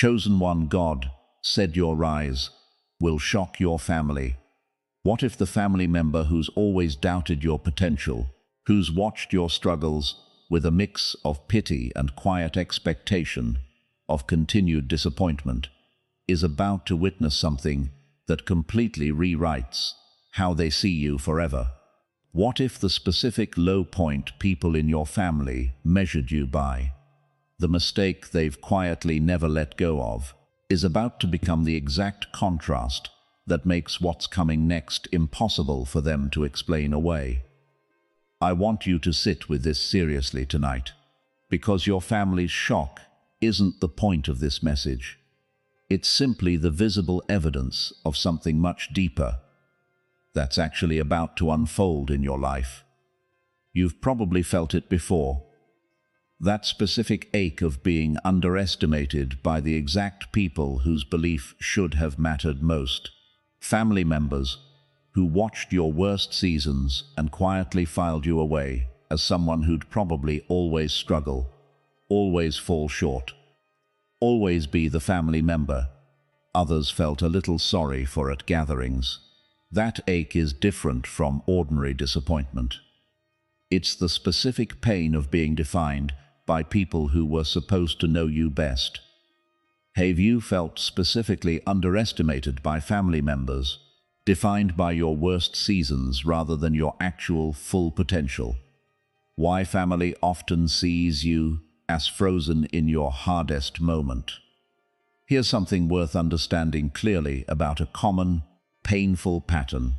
Chosen one, God, said your rise, will shock your family. What if the family member who's always doubted your potential, who's watched your struggles with a mix of pity and quiet expectation of continued disappointment, is about to witness something that completely rewrites how they see you forever? What if the specific low point people in your family measured you by, the mistake they've quietly never let go of, is about to become the exact contrast that makes what's coming next impossible for them to explain away? I want you to sit with this seriously tonight, because your family's shock isn't the point of this message. It's simply the visible evidence of something much deeper that's actually about to unfold in your life. You've probably felt it before. That specific ache of being underestimated by the exact people whose belief should have mattered most. Family members who watched your worst seasons and quietly filed you away as someone who'd probably always struggle, always fall short, always be the family member others felt a little sorry for at gatherings. That ache is different from ordinary disappointment. It's the specific pain of being defined by people who were supposed to know you best. Have you felt specifically underestimated by family members, defined by your worst seasons rather than your actual full potential? Why family often sees you as frozen in your hardest moment. Here's something worth understanding clearly about a common, painful pattern.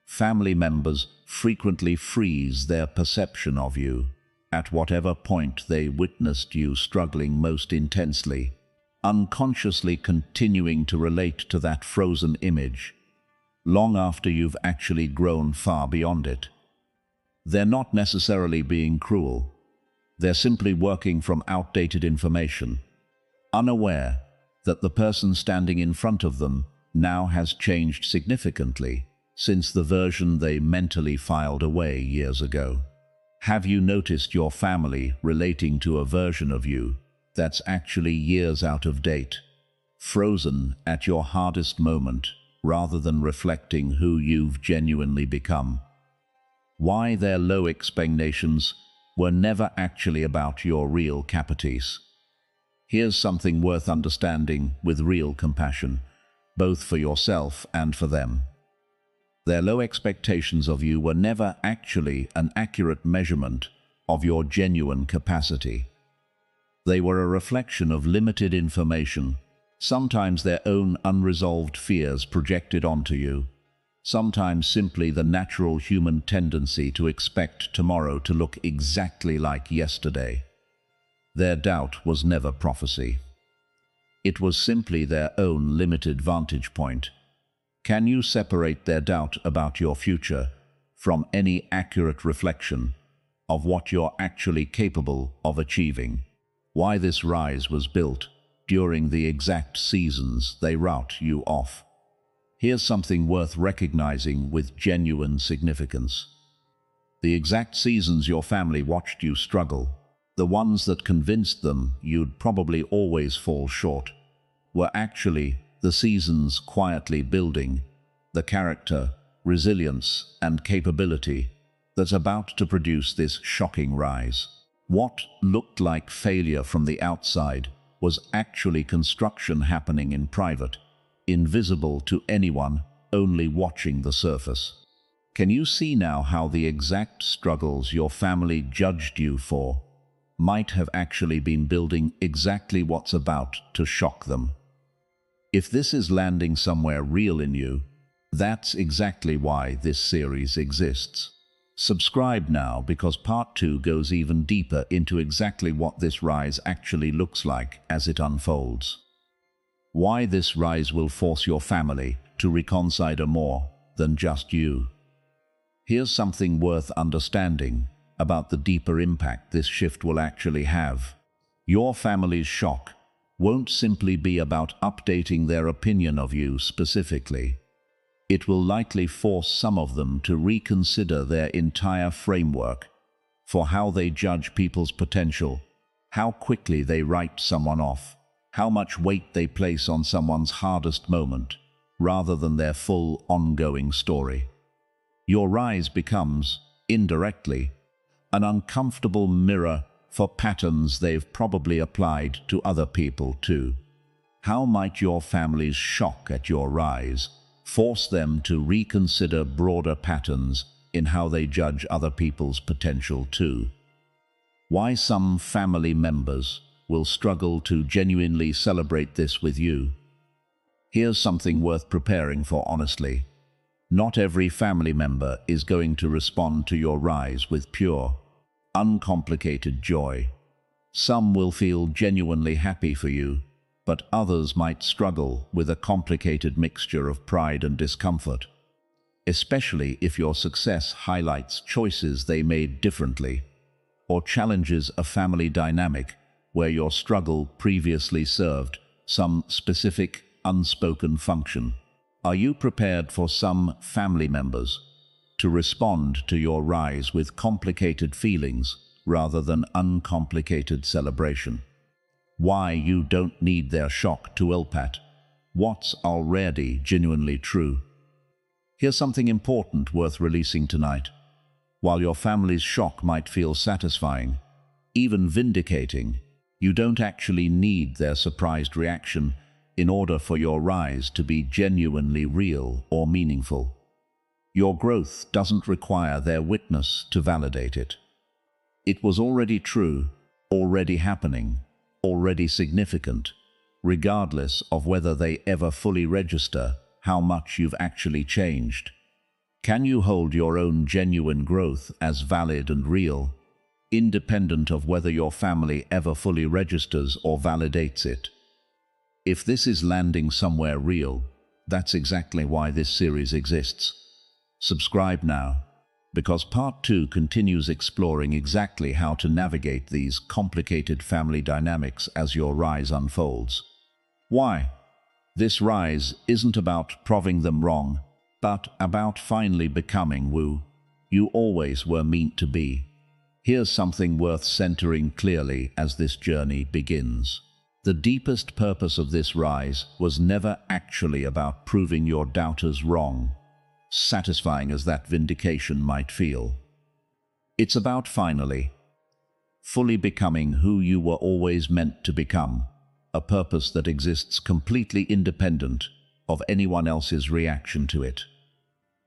Family members frequently freeze their perception of you at whatever point they witnessed you struggling most intensely, unconsciously continuing to relate to that frozen image, long after you've actually grown far beyond it. They're not necessarily being cruel. They're simply working from outdated information, unaware that the person standing in front of them now has changed significantly since the version they mentally filed away years ago. Have you noticed your family relating to a version of you that's actually years out of date, frozen at your hardest moment rather than reflecting who you've genuinely become? Why their low expectations were never actually about your real capacities. Here's something worth understanding with real compassion, both for yourself and for them. Their low expectations of you were never actually an accurate measurement of your genuine capacity. They were a reflection of limited information, sometimes their own unresolved fears projected onto you, sometimes simply the natural human tendency to expect tomorrow to look exactly like yesterday. Their doubt was never prophecy. It was simply their own limited vantage point. Can you separate their doubt about your future from any accurate reflection of what you're actually capable of achieving? Why this rise was built during the exact seasons they wrote you off. Here's something worth recognizing with genuine significance. The exact seasons your family watched you struggle, the ones that convinced them you'd probably always fall short, were actually the seasons quietly building the character, resilience, and capability that's about to produce this shocking rise. What looked like failure from the outside was actually construction happening in private, invisible to anyone only watching the surface. Can you see now how the exact struggles your family judged you for might have actually been building exactly what's about to shock them? If this is landing somewhere real in you, that's exactly why this series exists. Subscribe now, because part 2 goes even deeper into exactly what this rise actually looks like as it unfolds. Why this rise will force your family to reconsider more than just you. Here's something worth understanding about the deeper impact this shift will actually have. Your family's shock won't simply be about updating their opinion of you specifically. It will likely force some of them to reconsider their entire framework for how they judge people's potential, how quickly they write someone off, how much weight they place on someone's hardest moment, rather than their full ongoing story. Your rise becomes, indirectly, an uncomfortable mirror for patterns they've probably applied to other people too. How might your family's shock at your rise force them to reconsider broader patterns in how they judge other people's potential too? Why some family members will struggle to genuinely celebrate this with you? Here's something worth preparing for honestly. Not every family member is going to respond to your rise with pure, uncomplicated joy. Some will feel genuinely happy for you, but others might struggle with a complicated mixture of pride and discomfort, especially if your success highlights choices they made differently, or challenges a family dynamic where your struggle previously served some specific unspoken function. Are you prepared for some family members to respond to your rise with complicated feelings rather than uncomplicated celebration? Why you don't need their shock to impact what's already genuinely true. Here's something important worth releasing tonight. While your family's shock might feel satisfying, even vindicating, you don't actually need their surprised reaction in order for your rise to be genuinely real or meaningful. Your growth doesn't require their witness to validate it. It was already true, already happening, already significant, regardless of whether they ever fully register how much you've actually changed. Can you hold your own genuine growth as valid and real, independent of whether your family ever fully registers or validates it? If this is landing somewhere real, that's exactly why this series exists. Subscribe now, because Part 2 continues exploring exactly how to navigate these complicated family dynamics as your rise unfolds. Why? This rise isn't about proving them wrong, but about finally becoming who you always were meant to be. Here's something worth centering clearly as this journey begins. The deepest purpose of this rise was never actually about proving your doubters wrong, satisfying as that vindication might feel. It's about finally, fully becoming who you were always meant to become, a purpose that exists completely independent of anyone else's reaction to it.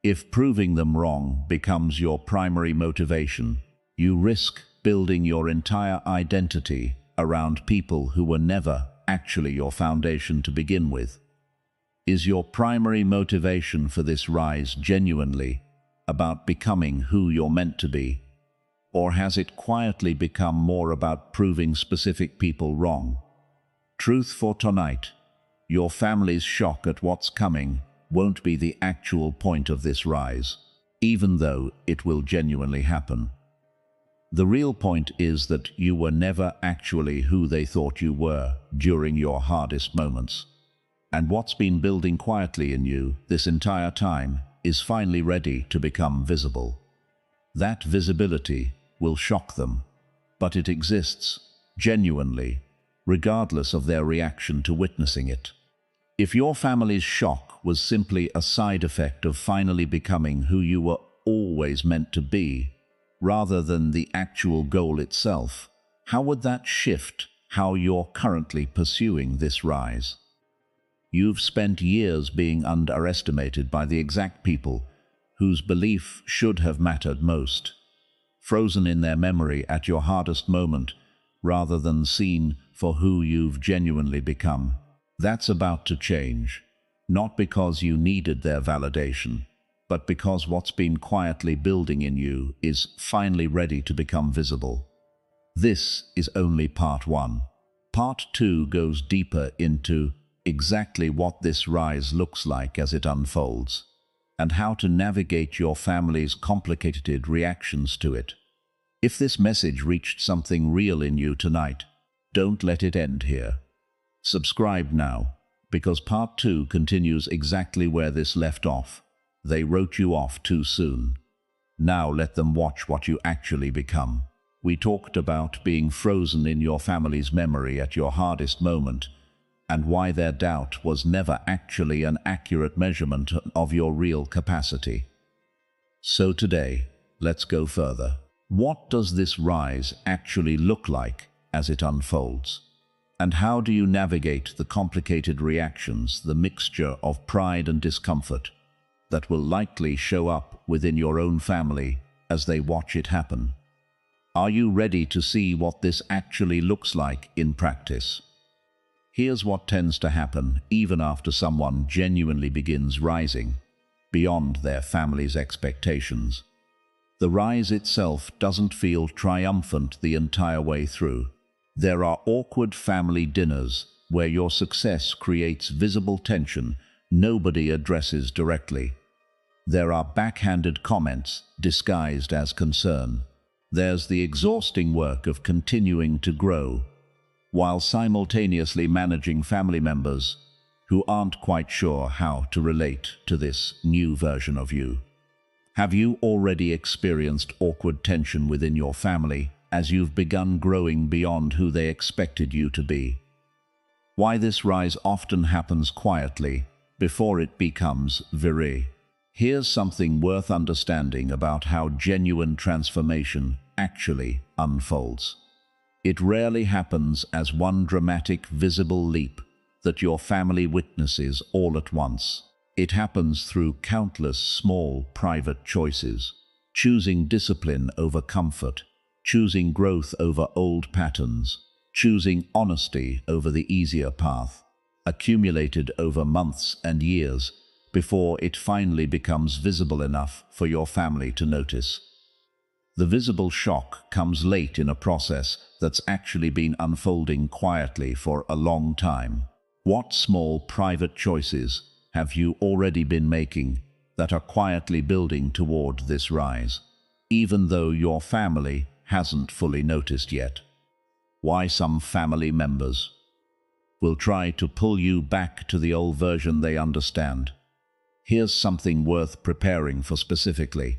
If proving them wrong becomes your primary motivation, you risk building your entire identity around people who were never actually your foundation to begin with. Is your primary motivation for this rise genuinely about becoming who you're meant to be? Or has it quietly become more about proving specific people wrong? Truth for tonight: your family's shock at what's coming won't be the actual point of this rise, even though it will genuinely happen. The real point is that you were never actually who they thought you were during your hardest moments. And what's been building quietly in you this entire time is finally ready to become visible. That visibility will shock them, but it exists, genuinely, regardless of their reaction to witnessing it. If your family's shock was simply a side effect of finally becoming who you were always meant to be, rather than the actual goal itself, how would that shift how you're currently pursuing this rise? You've spent years being underestimated by the exact people whose belief should have mattered most, frozen in their memory at your hardest moment, rather than seen for who you've genuinely become. That's about to change, not because you needed their validation, but because what's been quietly building in you is finally ready to become visible. This is only part 1. Part 2 goes deeper into exactly what this rise looks like as it unfolds, and how to navigate your family's complicated reactions to it. If this message reached something real in you tonight, don't let it end here. Subscribe now, because Part 2 continues exactly where this left off. They wrote you off too soon. Now let them watch what you actually become. We talked about being frozen in your family's memory at your hardest moment, and why their doubt was never actually an accurate measurement of your real capacity. So today, let's go further. What does this rise actually look like as it unfolds? And how do you navigate the complicated reactions, the mixture of pride and discomfort, that will likely show up within your own family as they watch it happen? Are you ready to see what this actually looks like in practice? Here's what tends to happen even after someone genuinely begins rising beyond their family's expectations. The rise itself doesn't feel triumphant the entire way through. There are awkward family dinners where your success creates visible tension nobody addresses directly. There are backhanded comments disguised as concern. There's the exhausting work of continuing to grow, while simultaneously managing family members who aren't quite sure how to relate to this new version of you. Have you already experienced awkward tension within your family as you've begun growing beyond who they expected you to be? Why this rise often happens quietly before it becomes virile. Here's something worth understanding about how genuine transformation actually unfolds. It rarely happens as one dramatic, visible leap that your family witnesses all at once. It happens through countless small, private choices, choosing discipline over comfort, choosing growth over old patterns, choosing honesty over the easier path, accumulated over months and years before it finally becomes visible enough for your family to notice. The visible shock comes late in a process that's actually been unfolding quietly for a long time. What small private choices have you already been making that are quietly building toward this rise, even though your family hasn't fully noticed yet? Why some family members will try to pull you back to the old version they understand. Here's something worth preparing for specifically.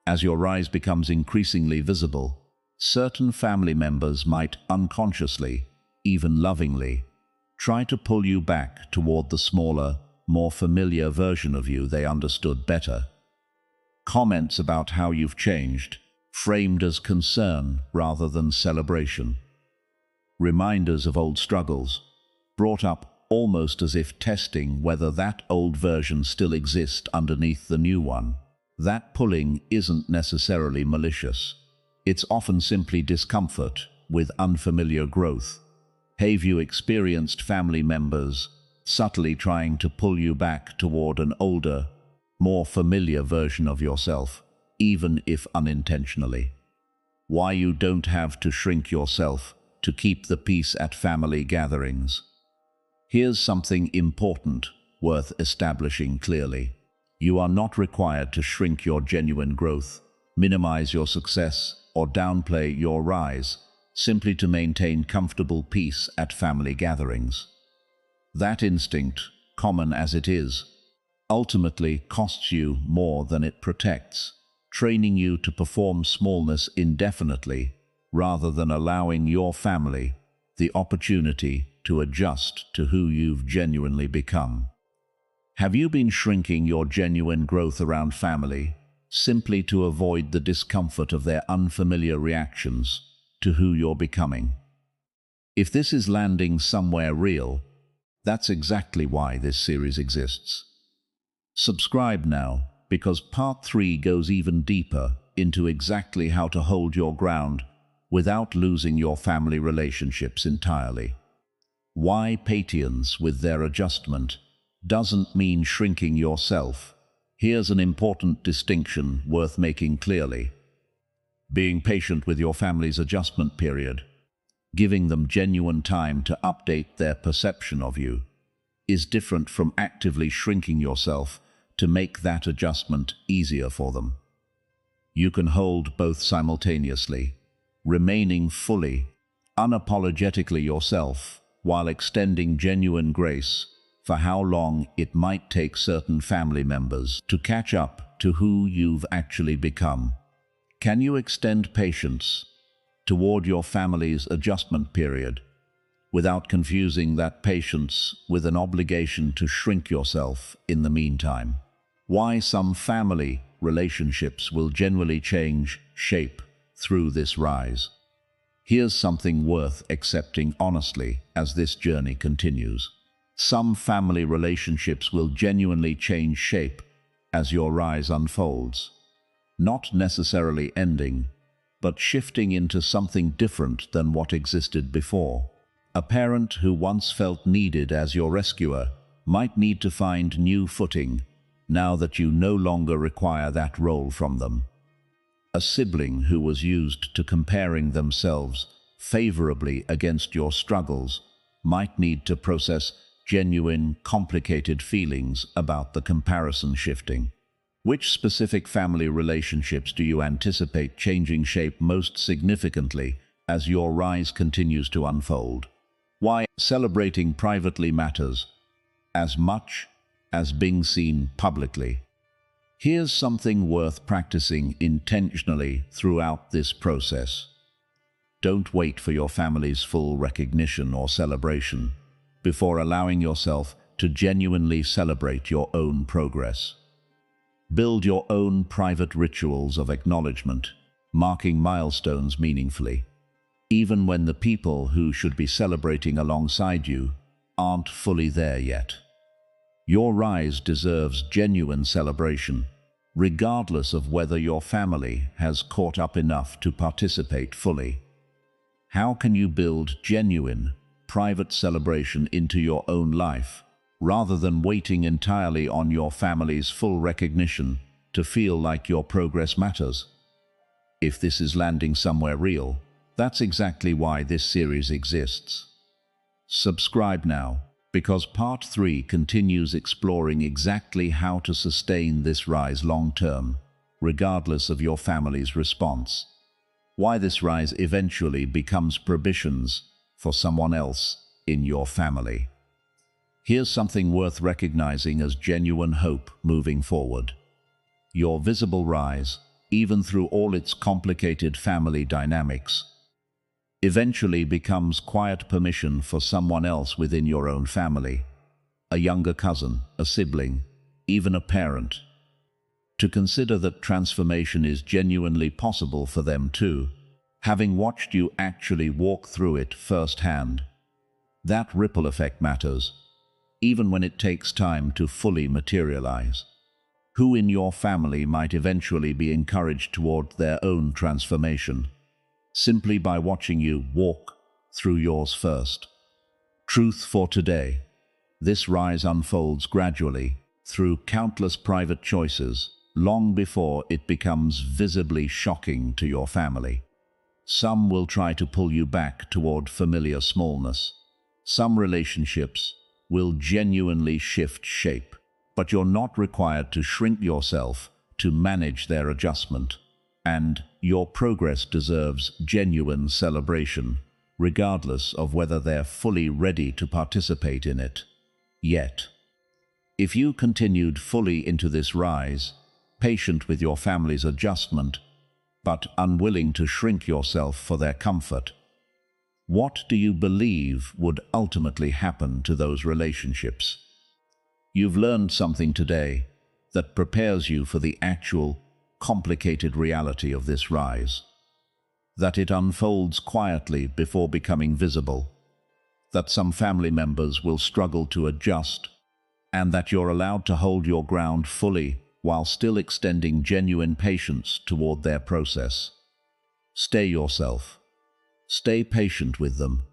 As your rise becomes increasingly visible, certain family members might unconsciously, even lovingly, try to pull you back toward the smaller, more familiar version of you they understood better. Comments about how you've changed, framed as concern rather than celebration. Reminders of old struggles, brought up almost as if testing whether that old version still exists underneath the new one. That pulling isn't necessarily malicious. It's often simply discomfort with unfamiliar growth. Have you experienced family members subtly trying to pull you back toward an older, more familiar version of yourself, even if unintentionally? Why you don't have to shrink yourself to keep the peace at family gatherings. Here's something important worth establishing clearly. You are not required to shrink your genuine growth, minimize your success, or downplay your rise, simply to maintain comfortable peace at family gatherings. That instinct, common as it is, ultimately costs you more than it protects, training you to perform smallness indefinitely rather than allowing your family the opportunity to adjust to who you've genuinely become. Have you been shrinking your genuine growth around family simply to avoid the discomfort of their unfamiliar reactions to who you're becoming? If this is landing somewhere real, that's exactly why this series exists. Subscribe now, because part 3 goes even deeper into exactly how to hold your ground without losing your family relationships entirely. Why patience with their adjustment doesn't mean shrinking yourself. Here's an important distinction worth making clearly. Being patient with your family's adjustment period, giving them genuine time to update their perception of you, is different from actively shrinking yourself to make that adjustment easier for them. You can hold both simultaneously, remaining fully, unapologetically yourself, while extending genuine grace for how long it might take certain family members to catch up to who you've actually become. Can you extend patience toward your family's adjustment period, without confusing that patience with an obligation to shrink yourself in the meantime. Why some family relationships will genuinely change shape through this rise. Here's something worth accepting honestly as this journey continues. Some family relationships will genuinely change shape as your rise unfolds, not necessarily ending, but shifting into something different than what existed before. A parent who once felt needed as your rescuer might need to find new footing now that you no longer require that role from them. A sibling who was used to comparing themselves favorably against your struggles might need to process genuine, complicated feelings about the comparison shifting. Which specific family relationships do you anticipate changing shape most significantly as your rise continues to unfold? Why celebrating privately matters as much as being seen publicly. Here's something worth practicing intentionally throughout this process. Don't wait for your family's full recognition or celebration before allowing yourself to genuinely celebrate your own progress. Build your own private rituals of acknowledgement, marking milestones meaningfully, even when the people who should be celebrating alongside you aren't fully there yet. Your rise deserves genuine celebration, regardless of whether your family has caught up enough to participate fully. How can you build genuine, private celebration into your own life, rather than waiting entirely on your family's full recognition to feel like your progress matters? If this is landing somewhere real, that's exactly why this series exists. Subscribe now, because Part 3 continues exploring exactly how to sustain this rise long-term, regardless of your family's response. Why this rise eventually becomes prohibitions for someone else in your family. Here's something worth recognizing as genuine hope moving forward. Your visible rise, even through all its complicated family dynamics, eventually becomes quiet permission for someone else within your own family, a younger cousin, a sibling, even a parent, to consider that transformation is genuinely possible for them too, having watched you actually walk through it firsthand. That ripple effect matters, even when it takes time to fully materialize. Who in your family might eventually be encouraged toward their own transformation, simply by watching you walk through yours first? Truth for today. This rise unfolds gradually through countless private choices, long before it becomes visibly shocking to your family. Some will try to pull you back toward familiar smallness. Some relationships will genuinely shift shape, but you're not required to shrink yourself to manage their adjustment. And your progress deserves genuine celebration, regardless of whether they're fully ready to participate in it yet. If you continued fully into this rise, patient with your family's adjustment, but unwilling to shrink yourself for their comfort, what do you believe would ultimately happen to those relationships? You've learned something today that prepares you for the actual, complicated reality of this rise. That it unfolds quietly before becoming visible. That some family members will struggle to adjust, and that you're allowed to hold your ground fully while still extending genuine patience toward their process. Stay yourself. Stay patient with them.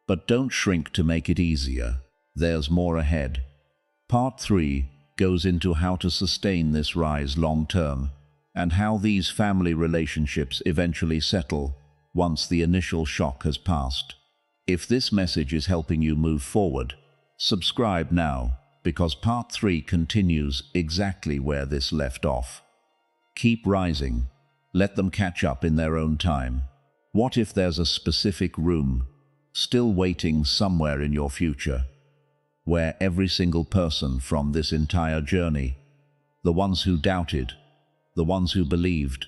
But don't shrink to make it easier. There's more ahead. Part 3 goes into how to sustain this rise long-term, and how these family relationships eventually settle once the initial shock has passed. If this message is helping you move forward, subscribe now, because Part 3 continues exactly where this left off. Keep rising. Let them catch up in their own time. What if there's a specific room still waiting somewhere in your future, where every single person from this entire journey, the ones who doubted, the ones who believed,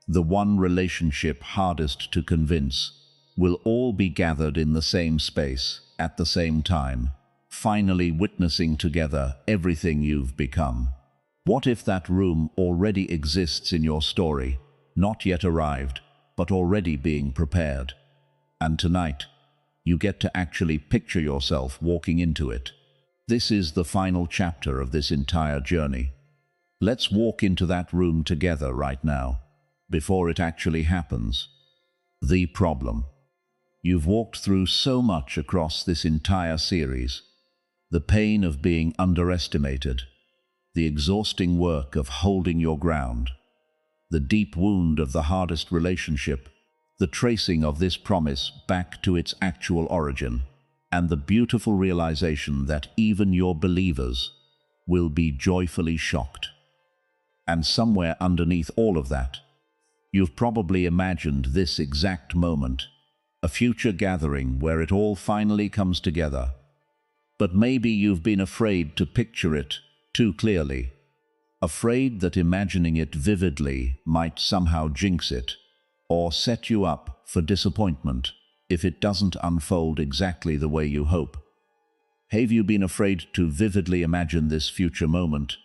the one relationship hardest to convince, will all be gathered in the same space, at the same time, finally witnessing together everything you've become. What if that room already exists in your story, not yet arrived, but already being prepared? And tonight, you get to actually picture yourself walking into it. This is the final chapter of this entire journey. Let's walk into that room together right now, before it actually happens. The problem. You've walked through so much across this entire series. The pain of being underestimated, the exhausting work of holding your ground, the deep wound of the hardest relationship, the tracing of this promise back to its actual origin, and the beautiful realization that even your believers will be joyfully shocked. And somewhere underneath all of that, you've probably imagined this exact moment, a future gathering where it all finally comes together. But maybe you've been afraid to picture it too clearly, afraid that imagining it vividly might somehow jinx it, or set you up for disappointment if it doesn't unfold exactly the way you hope. Have you been afraid to vividly imagine this future moment,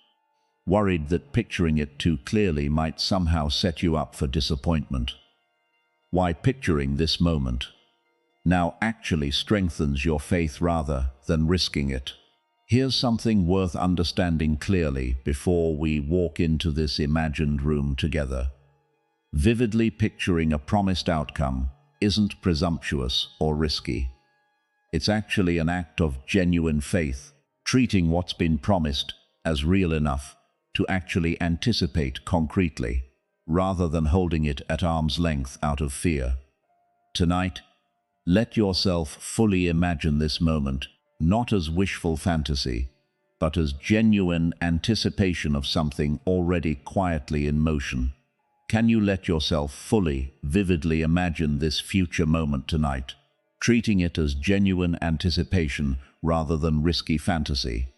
worried that picturing it too clearly might somehow set you up for disappointment? Why picturing this moment now actually strengthens your faith rather than risking it. Here's something worth understanding clearly before we walk into this imagined room together. Vividly picturing a promised outcome isn't presumptuous or risky. It's actually an act of genuine faith, treating what's been promised as real enough to actually anticipate concretely, rather than holding it at arm's length out of fear. Tonight, let yourself fully imagine this moment, not as wishful fantasy, but as genuine anticipation of something already quietly in motion. Can you let yourself fully, vividly imagine this future moment tonight, treating it as genuine anticipation rather than risky fantasy?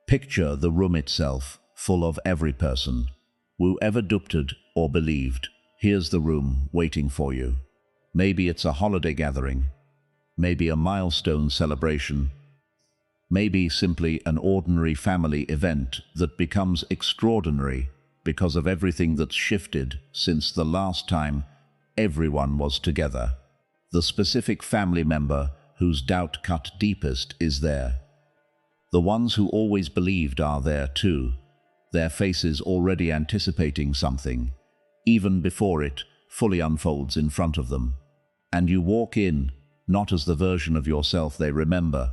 Picture the room itself, full of every person, whoever doubted or believed. Here's the room waiting for you. Maybe it's a holiday gathering, maybe a milestone celebration, maybe simply an ordinary family event that becomes extraordinary because of everything that's shifted since the last time everyone was together. The specific family member whose doubt cut deepest is there. The ones who always believed are there too, their faces already anticipating something, even before it fully unfolds in front of them. And you walk in, not as the version of yourself they remember,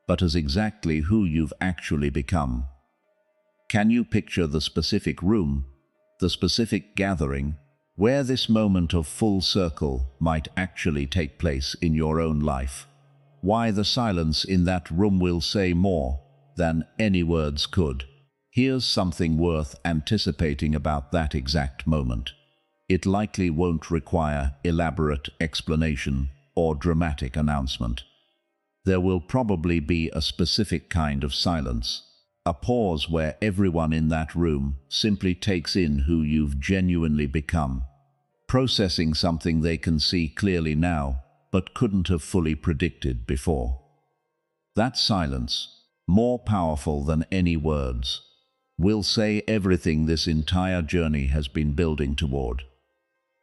but as exactly who you've actually become. Can you picture the specific room, the specific gathering, where this moment of full circle might actually take place in your own life? Why the silence in that room will say more than any words could. Here's something worth anticipating about that exact moment. It likely won't require elaborate explanation or dramatic announcement. There will probably be a specific kind of silence, a pause where everyone in that room simply takes in who you've genuinely become, processing something they can see clearly now but couldn't have fully predicted before. That silence, more powerful than any words, will say everything this entire journey has been building toward.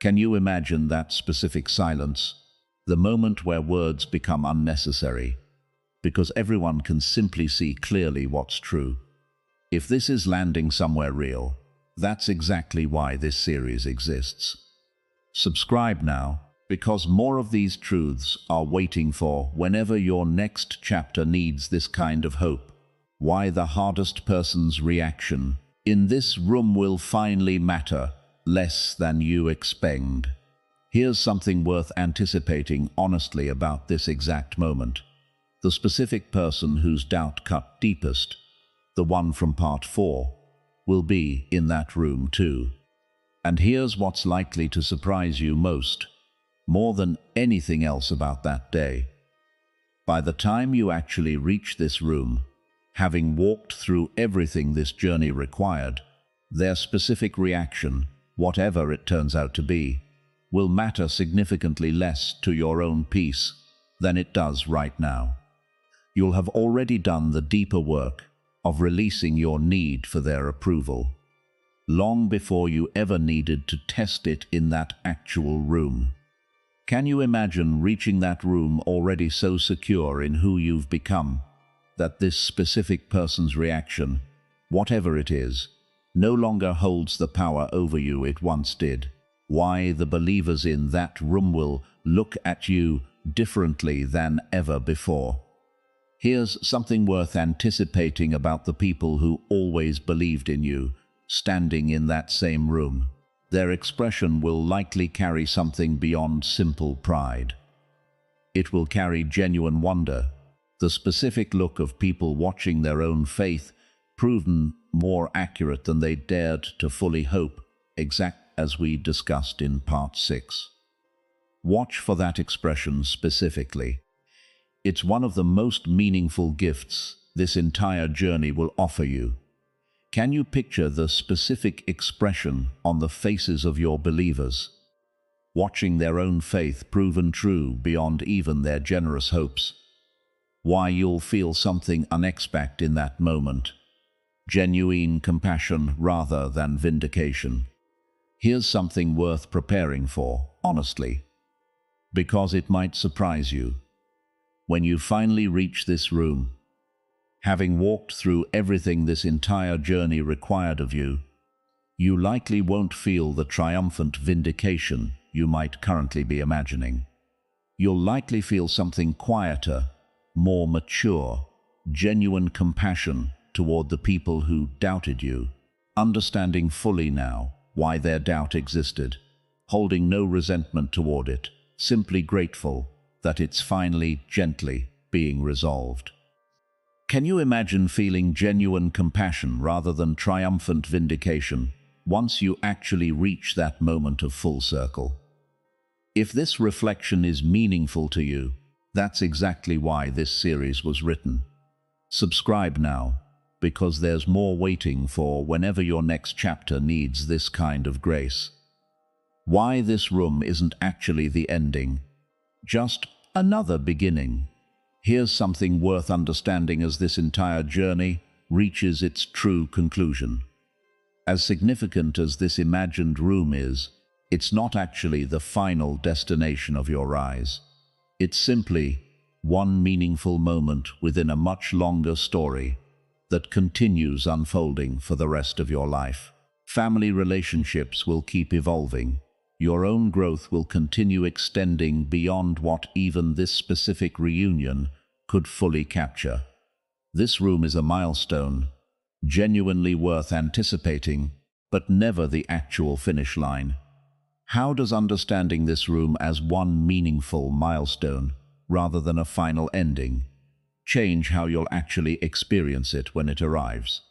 Can you imagine that specific silence, the moment where words become unnecessary, because everyone can simply see clearly what's true? If this is landing somewhere real, that's exactly why this series exists. Subscribe now, because more of these truths are waiting for whenever your next chapter needs this kind of hope. Why the hardest person's reaction in this room will finally matter less than you expect. Here's something worth anticipating honestly about this exact moment. The specific person whose doubt cut deepest, the one from part 4, will be in that room too. And here's what's likely to surprise you most, more than anything else about that day. By the time you actually reach this room, having walked through everything this journey required, their specific reaction, whatever it turns out to be, will matter significantly less to your own peace than it does right now. You'll have already done the deeper work of releasing your need for their approval, long before you ever needed to test it in that actual room. Can you imagine reaching that room already so secure in who you've become that this specific person's reaction, whatever it is, no longer holds the power over you it once did? Why the believers in that room will look at you differently than ever before. Here's something worth anticipating about the people who always believed in you, standing in that same room. Their expression will likely carry something beyond simple pride. It will carry genuine wonder, the specific look of people watching their own faith proven more accurate than they dared to fully hope, exact as we discussed in part 6. Watch for that expression specifically. It's one of the most meaningful gifts this entire journey will offer you. Can you picture the specific expression on the faces of your believers, watching their own faith proven true beyond even their generous hopes? Why, you'll feel something unexpected in that moment. Genuine compassion rather than vindication. Here's something worth preparing for, honestly, because it might surprise you. When you finally reach this room, having walked through everything this entire journey required of you, you likely won't feel the triumphant vindication you might currently be imagining. You'll likely feel something quieter, more mature, genuine compassion toward the people who doubted you, understanding fully now why their doubt existed, holding no resentment toward it, simply grateful that it's finally gently being resolved. Can you imagine feeling genuine compassion rather than triumphant vindication once you actually reach that moment of full circle? If this reflection is meaningful to you, that's exactly why this series was written. Subscribe now, because there's more waiting for whenever your next chapter needs this kind of grace. Why this room isn't actually the ending, just another beginning. Here's something worth understanding as this entire journey reaches its true conclusion. As significant as this imagined room is, it's not actually the final destination of your rise. It's simply one meaningful moment within a much longer story that continues unfolding for the rest of your life. Family relationships will keep evolving. Your own growth will continue extending beyond what even this specific reunion could fully capture. This room is a milestone, genuinely worth anticipating, but never the actual finish line. How does understanding this room as one meaningful milestone, rather than a final ending, change how you'll actually experience it when it arrives?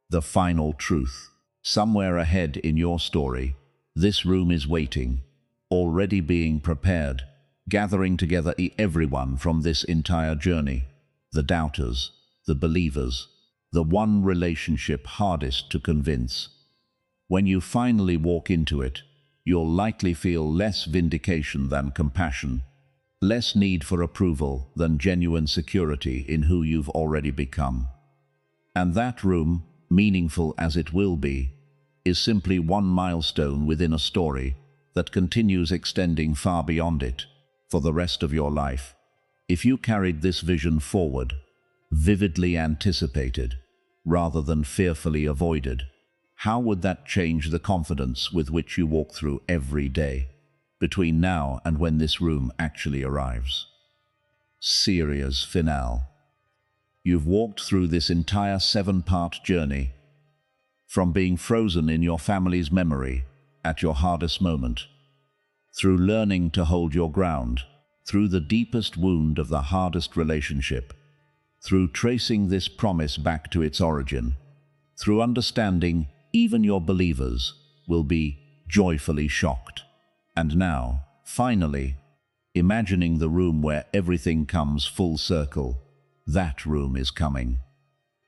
The final truth. Somewhere ahead in your story, this room is waiting, already being prepared, gathering together everyone from this entire journey, the doubters, the believers, the one relationship hardest to convince. When you finally walk into it, you'll likely feel less vindication than compassion, less need for approval than genuine security in who you've already become. And that room, meaningful as it will be, is simply one milestone within a story that continues extending far beyond it for the rest of your life. If you carried this vision forward, vividly anticipated, rather than fearfully avoided, how would that change the confidence with which you walk through every day, between now and when this room actually arrives? Series finale. You've walked through this entire 7-part journey, from being frozen in your family's memory at your hardest moment, through learning to hold your ground, through the deepest wound of the hardest relationship, through tracing this promise back to its origin, through understanding even your believers will be joyfully shocked. And now, finally, imagining the room where everything comes full circle. That room is coming.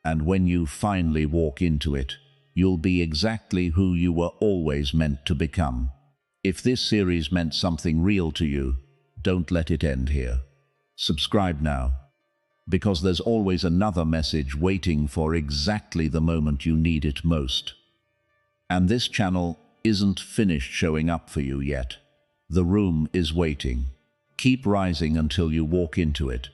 And when you finally walk into it, you'll be exactly who you were always meant to become. If this series meant something real to you, don't let it end here. Subscribe now, because there's always another message waiting for exactly the moment you need it most. And this channel isn't finished showing up for you yet. The room is waiting. Keep rising until you walk into it.